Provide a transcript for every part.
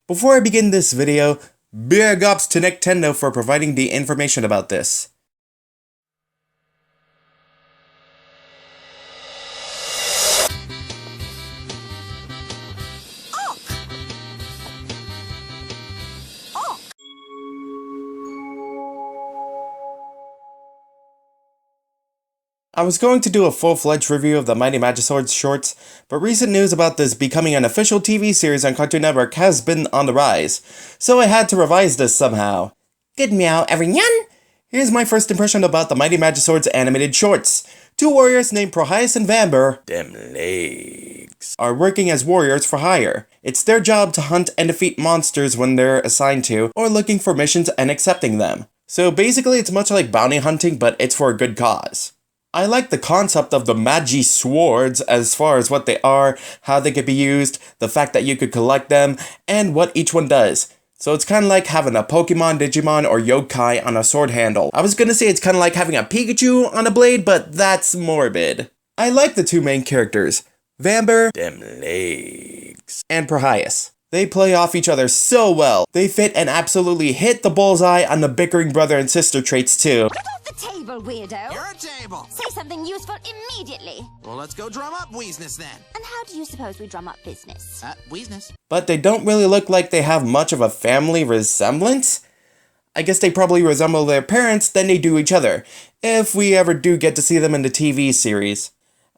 Before I begin this video, big ups to Nintendo for providing the information about this. I was going to do a full-fledged review of the Mighty Magiswords shorts, but recent news about this becoming an official TV series on Cartoon Network has been on the rise, so I had to revise this somehow. Good meow, everyone! Here's my first impression about the Mighty Magiswords animated shorts. Two warriors named Prohias and Vamber, them legs, are working as warriors for hire. It's their job to hunt and defeat monsters when they're assigned to, or looking for missions and accepting them. So basically it's much like bounty hunting, but it's for a good cause. I like the concept of the Magiswords as far as what they are, how they could be used, the fact that you could collect them, and what each one does. So it's kind of like having a Pokemon, Digimon, or Yokai on a sword handle. I was gonna say it's kind of like having a Pikachu on a blade, but that's morbid. I like the two main characters, Vamber, them legs, and Prohias. They play off each other so well. They fit and absolutely hit the bullseye on the bickering brother and sister traits too. Get off the table, weirdo! You're a table! Say something useful immediately! Well, let's go drum up Weesness then. And how do you suppose we drum up business? Weesness. But they don't really look like they have much of a family resemblance. I guess they probably resemble their parents than they do each other, if we ever do get to see them in the TV series.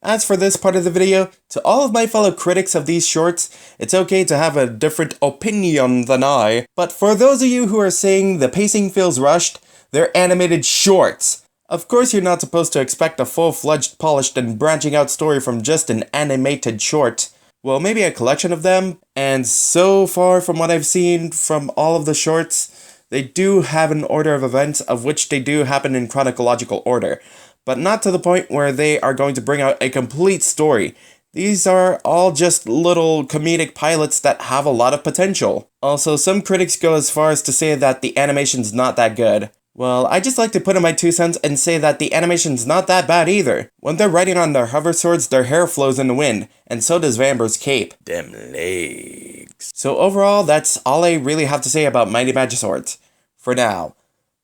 As for this part of the video, to all of my fellow critics of these shorts, it's okay to have a different opinion than I, but for those of you who are saying the pacing feels rushed, they're animated shorts. Of course you're not supposed to expect a full-fledged, polished, and branching out story from just an animated short. Well, maybe a collection of them, and so far from what I've seen from all of the shorts, they do have an order of events of which they do happen in chronological order, but not to the point where they are going to bring out a complete story. These are all just little comedic pilots that have a lot of potential. Also, some critics go as far as to say that the animation's not that good. Well, I just like to put in my 2 cents and say that the animation's not that bad either. When they're riding on their hover swords, their hair flows in the wind, and so does Vamber's cape. Them legs. So overall, that's all I really have to say about Mighty Magiswords. For now.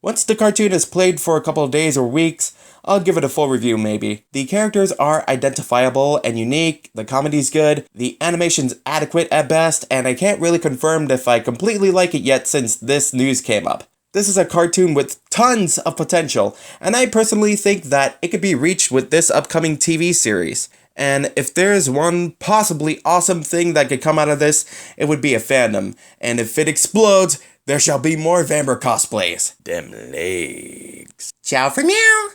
Once the cartoon is played for a couple of days or weeks, I'll give it a full review maybe. The characters are identifiable and unique, the comedy's good, the animation's adequate at best, and I can't really confirm if I completely like it yet since this news came up. This is a cartoon with tons of potential, and I personally think that it could be reached with this upcoming TV series. And if there's one possibly awesome thing that could come out of this, it would be a fandom. And if it explodes, there shall be more Vamber cosplays. Them legs. Ciao for now!